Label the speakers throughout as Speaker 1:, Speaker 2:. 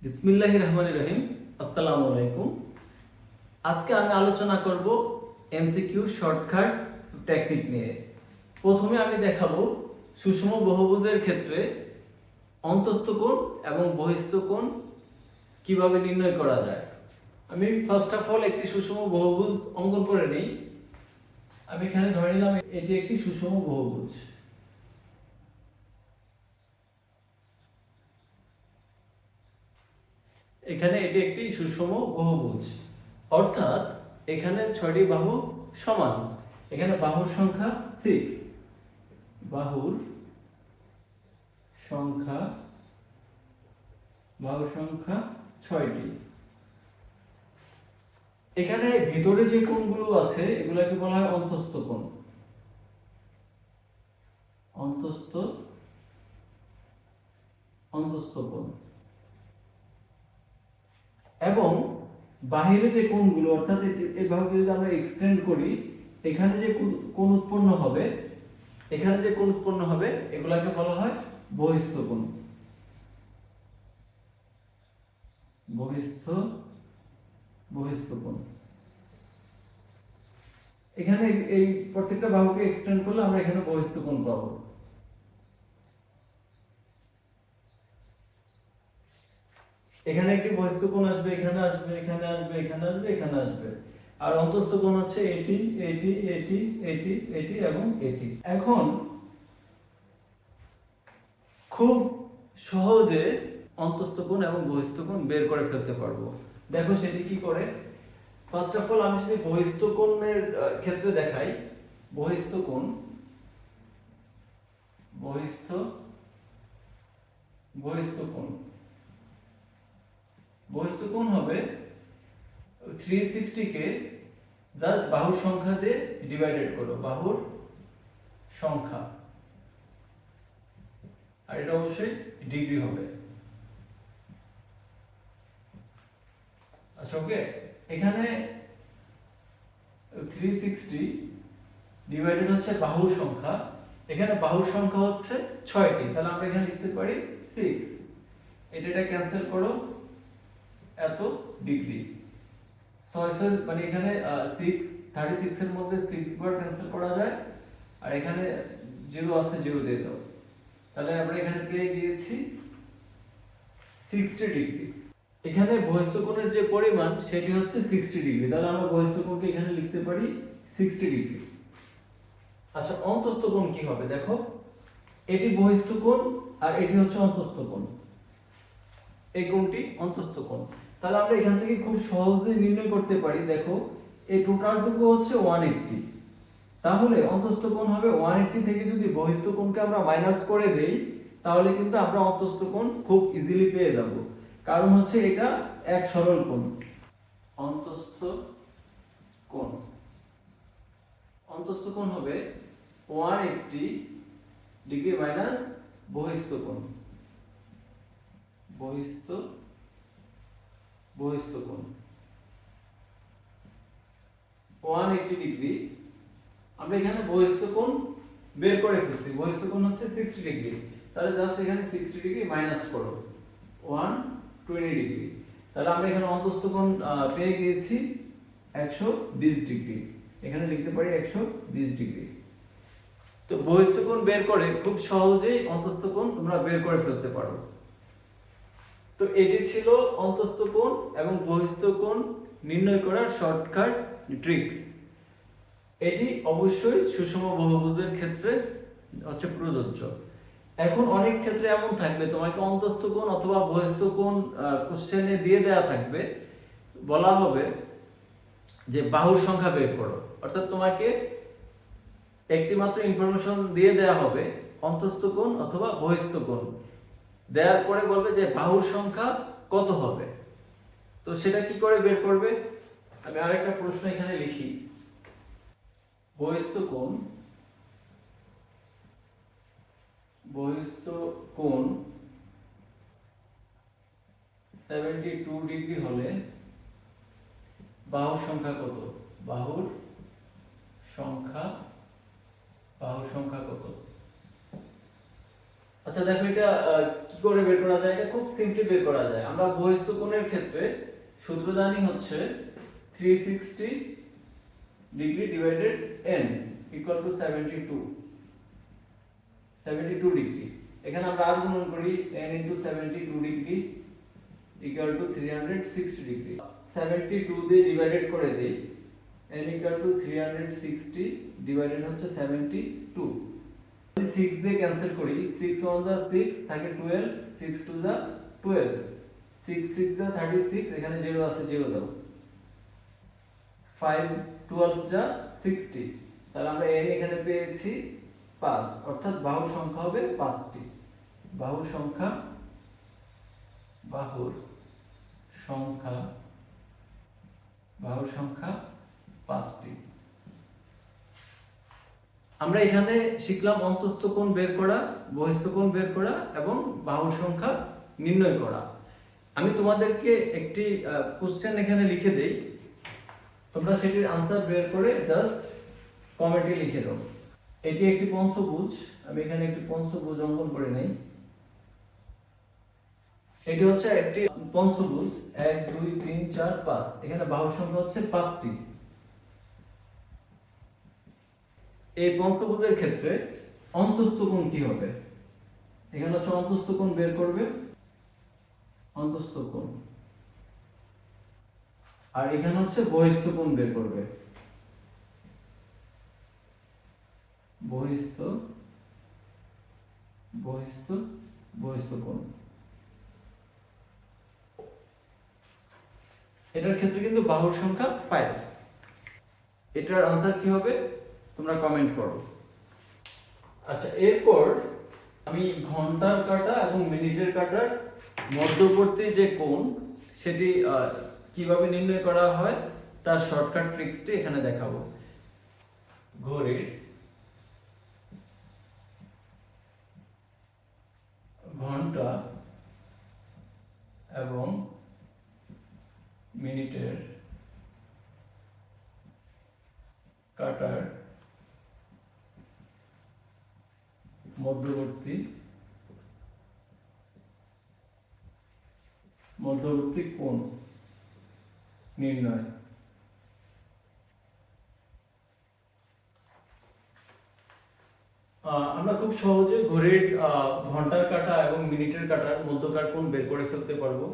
Speaker 1: বিসমিল্লাহির রহমানির রহিম। আসসালামু আলাইকুম। আজকে আমি আলোচনা করব এমসিকিউ শর্টকাট টেকনিক নিয়ে। প্রথমে আমি দেখাবো সুষম বহুভুজের ক্ষেত্রে অন্তস্থ কোণ এবং বহিস্থ কোণ কিভাবে নির্ণয় করা যায়। আমি ফার্স্ট অফ অল একটি সুষম বহুভুজ অঙ্কন করে নেই। আমি এখানে ধরে নিলাম এটি একটি সুষম বহুভুজ। এখানে এটি একটি সুষম বহুভুজ, অর্থাৎ এখানে 6টি বাহু সমান। এখানে বাহুর সংখ্যা 6, বাহুর সংখ্যা 6টি। এখানে ভিতরে যে কোণগুলো আছে এগুলোকে বলা হয় অন্তস্থ কোণ। অন্তস্থ কোণ। এবং বাহিরে যে কোণগুলো, অর্থাৎ এই বাহুকে যদি আমরা এক্সটেন্ড করি, এখানে যে কোণ উৎপন্ন হবে, এগুলাকে বলা হয় বহিস্থ কোণ। বহিস্থ কোণ। এখানে এই প্রত্যেকটা বাহুকে এক্সটেন্ড করলে আমরা এখানে বহিস্থ কোণ পাবো। এখানে একটি বহিস্থ কোণ আসবে, এখানে আসবে, এখানে আসবে, এখানে আসবে, এখানে আসবে। আর অন্তস্থ কোণ হচ্ছে এটি, এটি, এটি, এটি, এটি এবং এটি। এখন খুব সহজে অন্তস্থ কোণ এবং বহিস্থ কোণ বের করে ফেলতে পারবো। দেখো সেটি কি করে। ফার্স্ট অফ অল আমি যদি বহিস্থ কোণের ক্ষেত্রে দেখাই, বহিস্থ কোণ হবে 360 কে জাস্ট বাহুর সংখ্যা দিয়ে ডিভাইডেড করো, বাহুর সংখ্যা, আর এটা অবশ্যই ডিগ্রি হবে। আচ্ছা, ওকে। এখানে 360 ডিভাইডেড হচ্ছে বাহুর সংখ্যা। এখানে বাহুর সংখ্যা হচ্ছে 6টি, তাহলে আমরা এখানে লিখতে পারি 6। এটা ক্যান্সেল করো, এত ডিগ্রি। 6 মানে এখানে 36 এর মধ্যে 6 বার ক্যান্সেল করা যায়, আর এখানে 0 আছে, 0 দিয়ে দাও। তাহলে আমরা এখানে পেয়ে গিয়েছি 60 ডিগ্রি। এখানে বহিস্থ কোণের যে পরিমাণ সেটি হচ্ছে 60 ডিগ্রি, তাহলে আমরা বহিস্থ কোণকে এখানে লিখতে পারি 60 ডিগ্রি। আচ্ছা, অন্তস্থ কোণ কি হবে দেখো। এটি বহিস্থ কোণ আর এটি হচ্ছে অন্তস্থ কোণ। এই কোণটি অন্তস্থ কোণ। তাহলে আমরা এখান থেকে খুব সহজে নির্ণয় করতে পারি। দেখো এই টোটালটুকু হচ্ছে 180, তাহলে অন্তস্থ কোণ হবে 180 থেকে যদি বহিস্থ কোণকে আমরা মাইনাস করে দেই, তাহলে কিন্তু আমরা অন্তস্থ কোণ খুব ইজিলি পেয়ে যাব। কারণ হচ্ছে এটা এক সরল কোণ। অন্তস্থ কোণ হবে 180 ডিগ্রি মাইনাস বহিস্থ কোণ। বহিস্থ কোণ 180 ডিগ্রি। আমরা এখানে বহিস্থ কোণ বের করে ফেলছি। বহিস্থ কোণ হচ্ছে 60 ডিগ্রি, তাহলে জাস্ট এখানে 60 ডিগ্রি মাইনাস করো 120 ডিগ্রি। তাহলে আমরা এখানে অন্তস্থ কোণ পেয়ে গিয়েছি 120 ডিগ্রি। এখানে লিখতে পারি 120 ডিগ্রি। তো বহিস্থ কোণ বের করে খুব সহজেই অন্তস্থ কোণ তোমরা বের করে ফেলতে পারো। তো এটি ছিল অন্তস্থ কোণ এবং বহিস্থ কোণ নির্ণয় করার শর্টকাট ট্রিক্স। এটি অবশ্যই সুষম বহুভুজের ক্ষেত্রে হচ্ছে প্রযোজ্য। এখন অনেক ক্ষেত্রে এমন থাকবে তোমাকে অন্তস্থ কোণ অথবা বহিস্থ কোণ কোশ্চেনে দিয়ে দেয়া থাকবে, বলা হবে যে বাহুর সংখ্যা বের করো। অর্থাৎ তোমাকে একটি মাত্র ইনফরমেশন দিয়ে দেয়া হবে অন্তস্থ কোণ অথবা বহিস্থ কোণ, দেওয়ার পরে বলবে যে বাহুর সংখ্যা কত হবে। তো সেটা কি করে বের করবে। আমি আরেকটা প্রশ্ন এখানে লিখি। বহিস্থ কোণ 72 ডিগ্রি হলে বাহুর সংখ্যা কত। বাহুর সংখ্যা কত। আচ্ছা দেখো এটা কি করে বের করা যায়, এটা খুব সিম্পলি বের করা যায়। আমরা বহিস্থ কোণের ক্ষেত্রে সূত্র জানি হচ্ছে 360 degree divided n equal to 72 degree. এখানে আমরা আর গুণন করি n into 72 degree equal to 360 degree. 72 দিয়ে ডিভাইডেড করে দেই, n ইকুয়াল টু 360 ডিভাইডেড হচ্ছে 72। যদি 6 দিয়ে ক্যান্সেল করি, 6 1 যা 6 থাকে 12, 6 2 যা 12, 6 6 যা 36, এখানে 0 আছে 0 দাও, 5 12 যা 60। তাহলে আমরা n এখানে পেয়েছি 5, অর্থাৎ বাহুর সংখ্যা হবে 5টি। বাহুর সংখ্যা 5টি। আমরা এখানে শিখলাম অন্তস্থ কোণ বের করা, বহিস্থ কোণ বের করা এবং বাহুর সংখ্যা নির্ণয় করা। আমি তোমাদেরকে একটি কোশ্চেন এখানে লিখে দেই, তোমরা সেটির আনসার বের করে জাস্ট কমেন্টে লিখে দাও। এটি একটি পঞ্চভুজ, আমি এখানে একটি পঞ্চভুজ অঙ্কন করে নেই। এটি হচ্ছে একটি পঞ্চভুজ, 1 2 3 4 5, এখানে বাহুর সংখ্যা হচ্ছে 5টি। এই পঞ্চভুজের ক্ষেত্রে অন্তস্থ কোণ কি হবে? এখানে হচ্ছে অন্তস্থ কোণ বের করবে, অন্তস্থ কোণ, আর এখানে হচ্ছে বহিস্থ কোণ বের করবে, বহিস্থ কোণ। এটার ক্ষেত্রে কিন্তু বাহুর সংখ্যা 5। এটার আনসার কি হবে তোমরা কমেন্ট করো। আচ্ছা, এরপর আমি ঘন্টার কাঁটা এবং মিনিটের কাঁটার মধ্যবর্তী যে কোণ সেটি কিভাবে নির্ণয় করা হয় তার শর্টকাট ট্রিক্সটি এখানে দেখাবো। ঘড়ির ঘন্টা এবং মিনিটের কাঁটার মধ্যবর্তী কোণ নির্ণয়। আমরা খুব সহজে ঘড়ির ঘন্টার কাঁটা এবং মিনিটের কাঁটার মধ্যকার কোণ বের করে ফেলতে পারবো।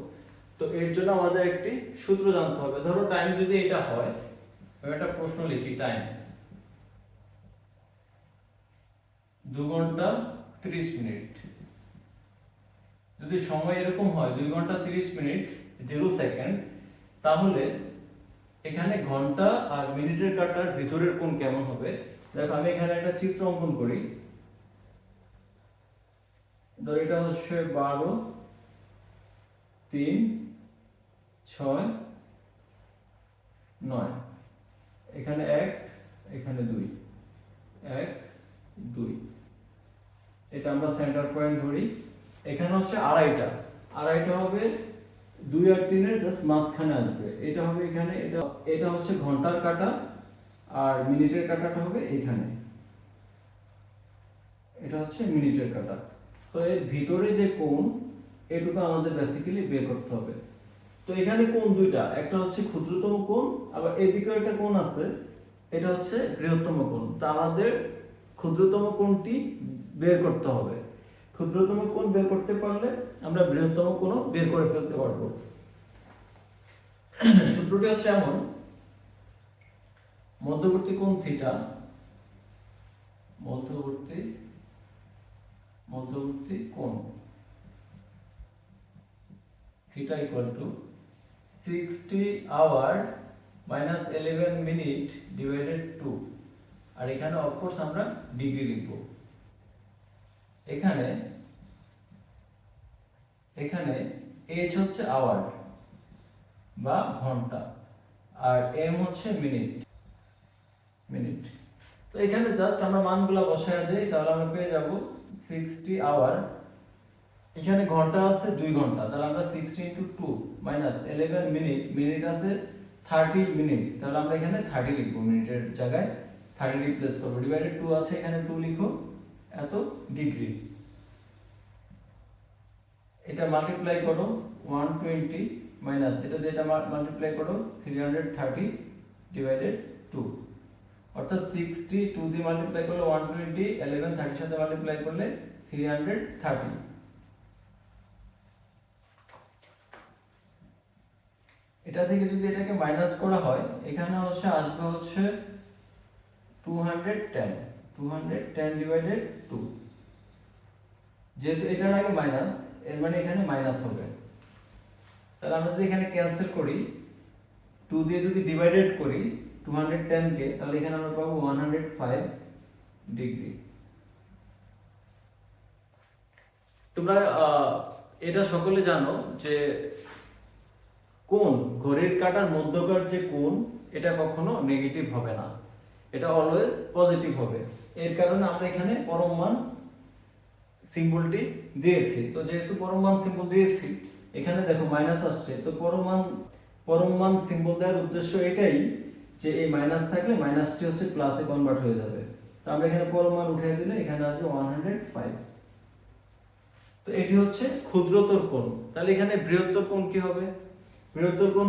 Speaker 1: তো এর জন্য আমাদের একটি সূত্র জানতে হবে। ধরো টাইম যদি এটা হয়, আমি একটা প্রশ্ন লিখি, টাইম 2 ঘন্টা 30 মিনিট। যদি সময় এরকম হয় 2 ঘন্টা 30 মিনিট 0 সেকেন্ড, তাহলে এখানে ঘন্টা আর মিনিটের কাঁটার ভিতরের কোণ কেমন হবে? দেখো আমি এখানে একটা চিত্র অঙ্কন করি। ধর এটা হচ্ছে 12 3 6 9, এখানে 1 এখানে 2, 1 2, এটা আমরা সেন্টার পয়েন্ট ধরি। এখানে হচ্ছে আড়াইটা হবে 2 আর 3 এর জাস্ট মাঝখানে আসবে, এটা হবে এখানে। এটা হচ্ছে ঘন্টার কাঁটা আর মিনিটের কাঁটাটা হবে এখানে, এটা হচ্ছে মিনিটের কাঁটা। তো এর ভিতরে যে কোণ এটুকু আমাদের বেসিক্যালি বের করতে হবে। তো এখানে কোণ দুইটা, একটা হচ্ছে ক্ষুদ্রতম কোণ, আবার এদিকেও একটা কোণ আছে, এটা হচ্ছে বৃহত্তম কোণ। তা আমাদের ক্ষুদ্রতম কোণটি বের করতে হবে। ক্ষুদ্রতম কোণ বের করতে পারলে আমরা বৃহত্তম কোণও বের করে ফেলতে পারবো। সূত্রটি হচ্ছে এমন, মধ্যবর্তী কোণ থিটা, মধ্যবর্তী কোণ theta equal to 60 hour minus 11 minute divided 2, আর এখানে অফকোর্স আমরা ডিগ্রি লিখব। এখানে h হচ্ছে আওয়ার বা ঘন্টা, আর m হচ্ছে মিনিট। তো এখানে জাস্ট আমরা মানগুলো বসায় দেই, তাহলে আমরা পেয়ে যাব 60 আওয়ার, এখানে ঘন্টা আছে 2 ঘন্টা, তাহলে আমরা 60 * 2 মাইনাস 11 মিনিট আছে 30 মিনিট, তাহলে আমরা এখানে 30 লিখব, মিনিটের জায়গায় 30 রিপ্লেস করব, ডিভাইডেড 2 আছে এখানে 2 লিখো, এত ডিগ্রি। এটা মাল্টিপ্লাই করো 120 মাইনাস এটা দিয়ে এটা মাল্টিপ্লাই করো 330 ডিভাইডেড 2, অর্থাৎ 60 2 দিয়ে মাল্টিপ্লাই করলে 120, 11 30 সাথে মাল্টিপ্লাই করলে 330। এটা থেকে যদি এটাকে মাইনাস করা হয় এখানে আসবে 210 ডিভাইডেড 2, যেহেতু এটার আগে মাইনাস এর মানে এখানে মাইনাস হবে। তাহলে আমরা যদি এখানে ক্যান্সেল করি 2 দিয়ে যদি ডিভাইডেড করি 210 কে, তাহলে এখানে আমরা পাবো 105 ডিগ্রি। তোমরা এটা সকলে জানো যে কোণ, ঘড়ির কাঁটার মধ্যকার যে কোণ এটা কখনো নেগেটিভ হবে না, এটা অলওয়েজ পজিটিভ হবে। এর কারণে আমরা এখানে পরম মান সিম্বলটি দিয়েছি। তো যেহেতু পরম মান সিম্বল দিয়েছি এখানে দেখো মাইনাস আসছে, তো পরম মান সিম্বল দেওয়ার উদ্দেশ্য এটাই যে এই মাইনাস থাকলে মাইনাসটি প্লাসে কনভার্ট হয়ে যাবে। তো আমরা এখানে পরম মান উঠিয়ে দিলে এখানে আসবে 105। তো এটি ক্ষুদ্রতর কোণ। তাহলে এখানে বৃহত্তর কোণ কি হবে? বৃহত্তর কোণ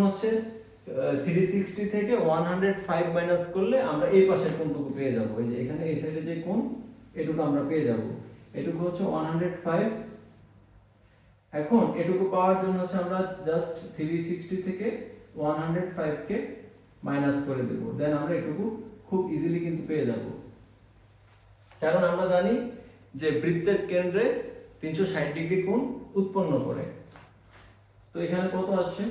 Speaker 1: 360 থেকে 105 মাইনাস করলে আমরা এই পাশের কোণটুকু পেয়ে যাব। এই যে এখানে এই সাইডে যে কোণ এটুকু আমরা পেয়ে যাব, এটুকু 105। এখন এটুকু পাওয়ার জন্য আমরা জাস্ট 360 থেকে 105 কে মাইনাস করে দেব, দেন আমরা এটুকু খুব ইজিলি কিন্তু পেয়ে যাব। কারণ আমরা জানি যে বৃত্তের কেন্দ্রে 360 ডিগ্রি কোণ উৎপন্ন করে। তো এখানে কত আসছে?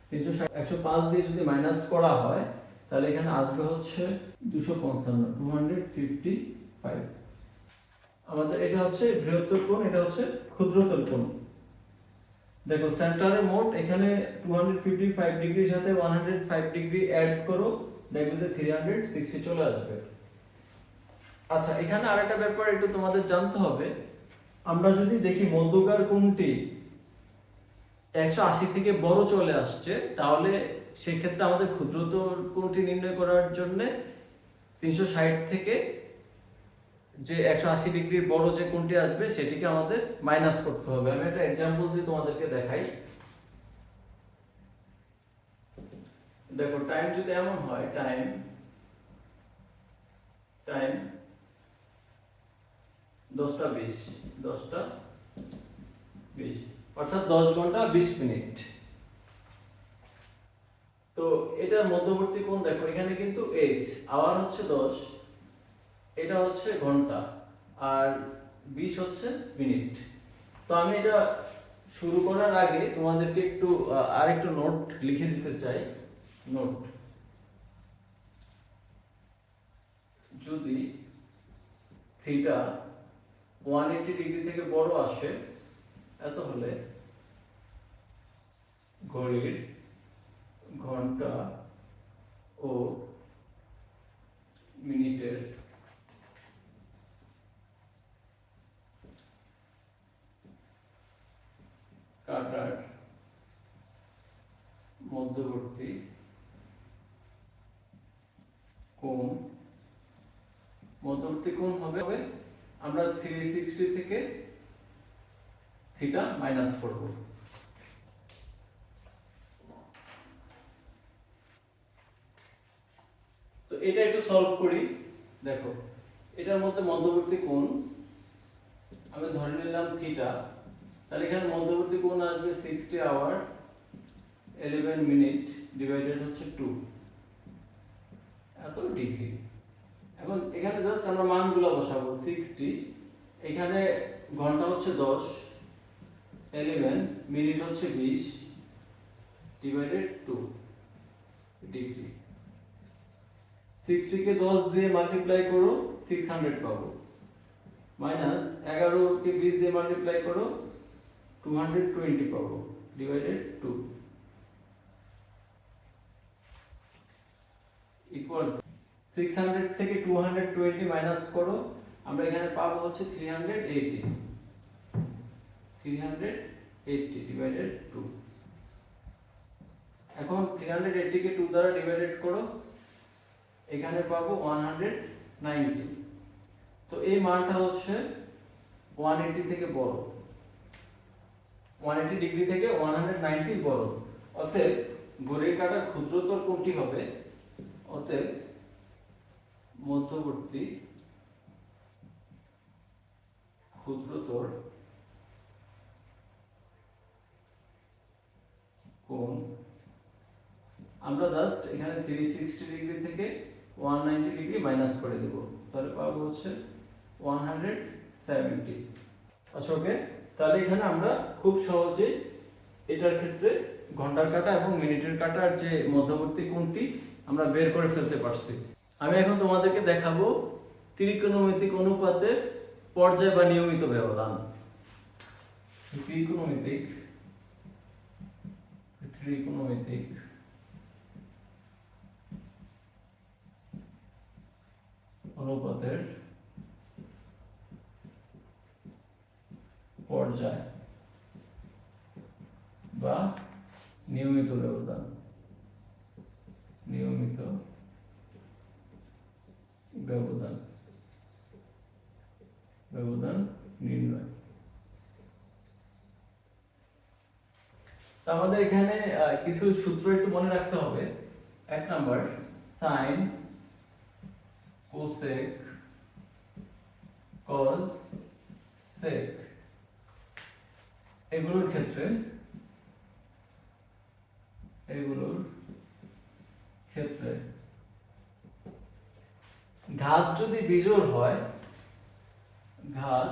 Speaker 1: 360 105 দিয়ে যদি মাইনাস করা হয় তাহলে এখানে আসবে 255, 255। আমাদের এটা বৃহত্তর কোণ, এটা ক্ষুদ্রতর কোণ। দেখো সেন্টারে মোট এখানে 255 ডিগ্রির সাথে 105 ডিগ্রি অ্যাড করো, দেখবে যে 360 চলে আসবে। আচ্ছা, এখানে আরেকটা ব্যাপার একটু তোমাদের জানতে হবে। আমরা যদি দেখি মধ্যকার কোণটি 180 থেকে বড় চলে আসছে, তাহলে সেই ক্ষেত্রে আমাদের ক্ষুদ্রতর কোণটি নির্ণয় করার জন্য 360 থেকে যে 180 ডিগ্রির বড় যে কোণটি আসবে সেটিকে আমাদের মাইনাস করতে হবে। আমি একটা एग्जांपल দিয়ে তোমাদেরকে দেখাই। দেখো টাইম যদি এমন হয়, টাইম 10:20 অর্থাৎ 10 ঘন্টা 20 মিনিট। তো এটার মধ্যবর্তী কোণ দেখো, এখানে কিন্তু এইচ, আওয়ার 10, এটা ঘন্টা, আর 20 মিনিট। তো আমি এটা শুরু করার আগে তোমাদেরকে একটু আরেকটু নোট লিখে দিতে চাই। নোট, যদি থিটা 180 ডিগ্রি থেকে বড় আসে, এত হলে ঘড়ির ঘন্টা ও মিনিটের কাঁটার মধ্যবর্তী কোণ হবে আমরা 360 থেকে থিটা মাইনাস করব। তো এটা একটু সলভ করি। দেখো এটার মধ্যে মধ্যবর্তী কোণ আমি ধরে নিলাম থিটা, তাহলে এখানে মধ্যবর্তী কোণ আসবে 60 আওয়ার 11 মিনিট ডিভাইডেড 2, এত ডিগ্রি। এখন এখানে জাস্ট আমরা মানগুলো বসাবো। 60, এখানে ঘন্টা 10, 11 মিনিট 20 ডিভাইডেড 2 ডিগ্রি। 60 কে 10 দিয়ে মাল্টিপ্লাই করো 600 পাবো, মাইনাস 11 কে 20 দিয়ে মাল্টিপ্লাই করো 220 পাবো ডিভাইডেড 2 ইকুয়াল 600 থেকে 220 মাইনাস করো, আমরা এখানে পাবো 380 ডিভাইডেড 2। এখন 380 কে 2 দ্বারা ডিভাইডেড করো, এখানে পাবো 190। তো এই মানটা 180 থেকে বড়, 180 ডিগ্রি থেকে 190 বড়। অতএব ঘড়ির কাঁটার ক্ষুদ্রতর কোণটি হবে, অতএব মধ্যবর্তী ক্ষুদ্রতর কোণ, আমরা জাস্ট এখানে 360 ডিগ্রি থেকে 190 ডিগ্রি মাইনাস করে দেব, তাহলে পাবো হচ্ছে 170। আচ্ছা ওকে, তাহলে এখানে আমরা খুব সহজে এটার ক্ষেত্রে ঘন্টার কাঁটা এবং মিনিটের কাঁটার যে মধ্যবর্তী কোণটি আমরা বের করে ফেলতে পারছি। আমি এখন তোমাদেরকে দেখাবো ত্রিকোণমিতিক অনুপাতের পর্যায় বা নিয়মিত ব্যবধান। ত্রিকোণমিতিক অনুপাতের পর্যায় বা নিয়মিত ব্যবধান নির্ণয়। আমাদের এখানে কিছু সূত্র একটু মনে রাখতে হবে। 1 নাম্বার সাইন, কোসেক, কজ, সেক এগুলোর ক্ষেত্রে ঘাত যদি বিজোড় হয়, ঘাত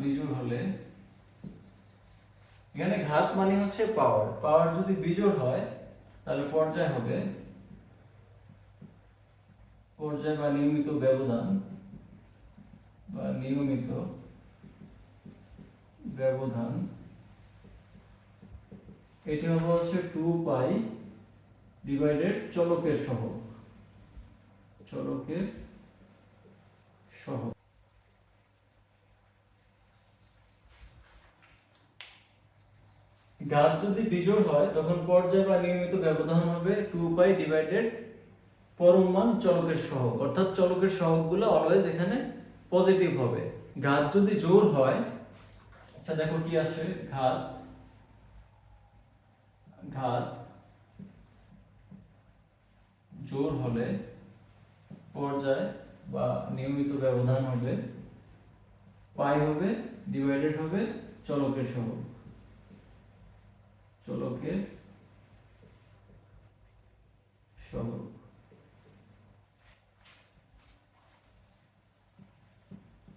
Speaker 1: বিজোড় হলে, এখানে ঘাত মানে হচ্ছে পাওয়ার যদি বিজোড় হয় তাহলে পর্যায় হবে বা নিয়মিত ব্যবধান এটি হবে হচ্ছে 2 পাই ডিভাইডেড চলকের সহগ। ঘাত যদি বিজোড় হয় তখন পর্যায় বা নিয়মিত ব্যবধান হবে 2 পাই ডিভাইডেড পরম মান চলকের সহগ, অর্থাৎ চলকের সহগগুলো অলওয়েজ এখানে পজিটিভ হবে। ঘাত যদি জোড় হয়, আচ্ছা দেখো কি আসে, ঘাত জোড় হলে পর্যায় বা নিয়মিত ব্যবধান হবে পাই হবে ডিভাইডেড হবে চলকের সহগ।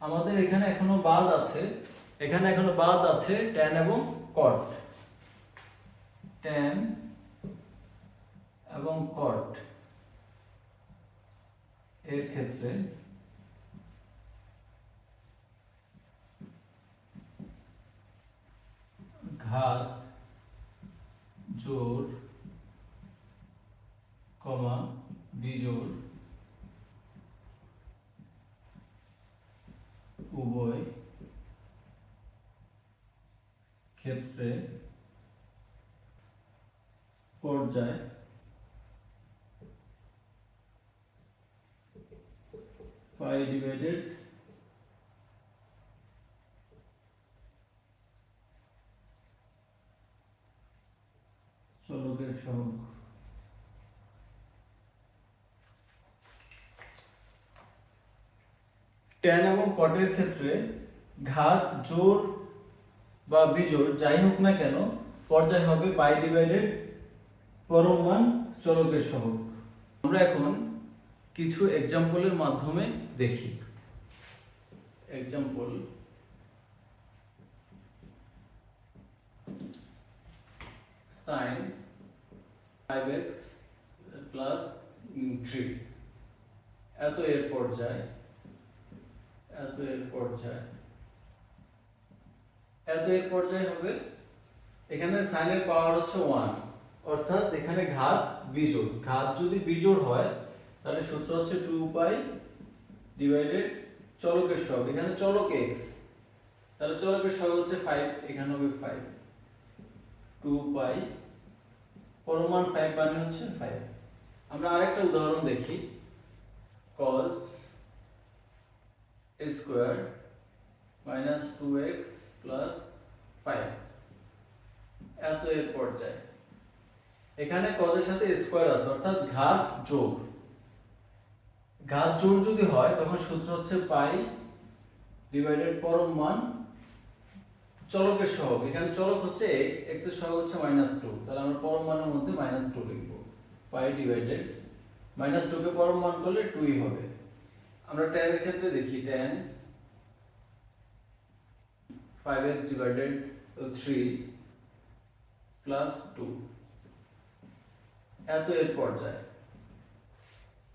Speaker 1: আমাদের এখানে এখনো বাদ আছে tan এবং cot। এর ক্ষেত্রে ঘাত জোড় বিজোড় উভয় ক্ষেত্রে পর্যায় পাই ডিভাইডেড চলকের সহগ। tan এবং cot এর ক্ষেত্রে ঘাত জোড় বা বিজোড় যাই হোক না কেন পর্যায় হবে পাই ডিভাইডেড পরম মান চলকের সহগ। আমরা এখন কিছু এক্সাম্পলের মাধ্যমে দেখি। এক্সাম্পল, sin 5x প্লাস 3 এত এর পর্যায় হবে, এখানে sin এর পাওয়ার হচ্ছে 1, অর্থাৎ এখানে ঘাত যদি বিজোড় হয় তাহলে সূত্র হচ্ছে 2 পাই ডিভাইডেড চলকের সহগ, এখানে চলক x, তাহলে চলকের সহগ হচ্ছে 5, এখানে হবে 5, 2 পাই পরম মান 5 মানে হচ্ছে 5। আমরা আরেকটা উদাহরণ দেখি, cos a square minus 2x plus 5 এত এর পর্যায়ে। এখানে কজের সাথে স্কোয়ার আছে অর্থাৎ ঘাত যোগ যদি হয় তখন সূত্র হচ্ছে পাই ডিভাইডেড পরম মান চলকের সহগ। এখানে চলক হচ্ছে x এর সহগ হচ্ছে -2, তাহলে আমরা পরম মানের মধ্যে -2 লিখব। পাই ডিভাইডেড -2 কে পরম মান করলে 2ই হবে। আমরা tan এর ক্ষেত্রে দেখি tan 5x ডিভাইডেড 3 প্লাস 2 এত এর পর্যায়ে।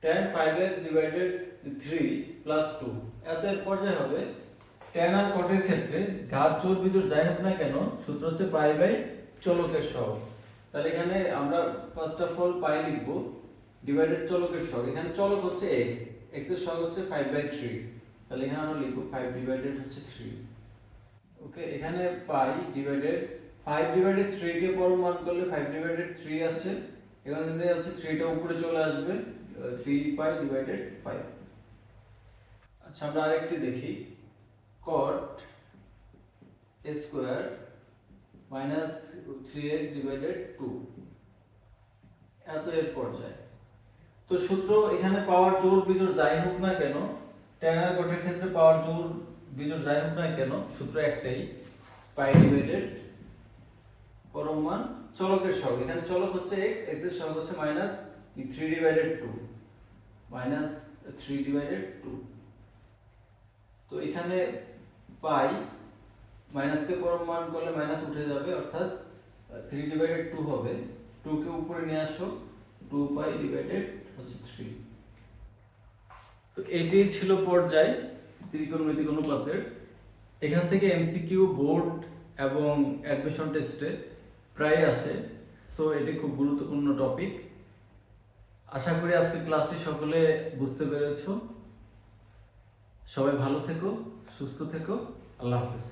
Speaker 1: tan 5x ডিভাইডেড 3 প্লাস 2 এত এর পর্যায়ে হবে। tan আর cot এর ক্ষেত্রে ঘাত জোড় বিজোড় যাই হোক না কেন সূত্র হচ্ছে পাই বাই চলকের সহগ। তাহলে এখানে আমরা ফার্স্ট অফ অল পাই লিখব ডিভাইডেড চলকের সহগ। এখানে চলক হচ্ছে x, x এর সহগ হচ্ছে 5/3, তাহলে এখানে আমরা লিখব 5 ডিভাইডেড হচ্ছে 3। ওকে, এখানে পাই ডিভাইডেড 5 ডিভাইডেড 3 কে পরম মান করলে 5 ডিভাইডেড 3 আসে। এখানে থেকে হচ্ছে 3 টা উপরে চলে আসবে, 3 পাই ডিভাইডেড 5। আচ্ছা, আমরা আরেকটি দেখি cot a square minus 3x divided 2 এত এর পর্যায়ে। তো সূত্র এখানে পাওয়ার জোড় বিজোড় যাই হোক না কেন, tan আর cot এর ক্ষেত্রে পাওয়ার জোড় বিজোড় যাই হোক না কেন সূত্র একটাই, পাই ডিভাইডেড পরম মান চলকের সহগ। এখানে চলক হচ্ছে x, x এর সহগ হচ্ছে -3 ডিভাইডেড 2 -3 ডিভাইডেড 2। তো এখানে পাই মাইনাস কে পরম মান করলে মাইনাস উঠে যাবে অর্থাৎ 3 ডিভাইডেড 2 হবে। 2 কে উপরে নিয়ে আসো, 2 পাই ডিভাইডেড হচ্ছে 3। তো এটাই ছিল পর্যায় ত্রিকোণমিতিক অনুপাতের। এখান থেকে এমসিকিউ বোর্ড এবং অ্যাডমিশন টেস্টে প্রায় আসে, সো এটি খুব গুরুত্বপূর্ণ টপিক। আশা করি আজকের ক্লাসটি সকলে বুঝতে পেরেছো। সবাই ভালো থেকো, সুস্থ থেকো, আল্লাহ হাফেজ।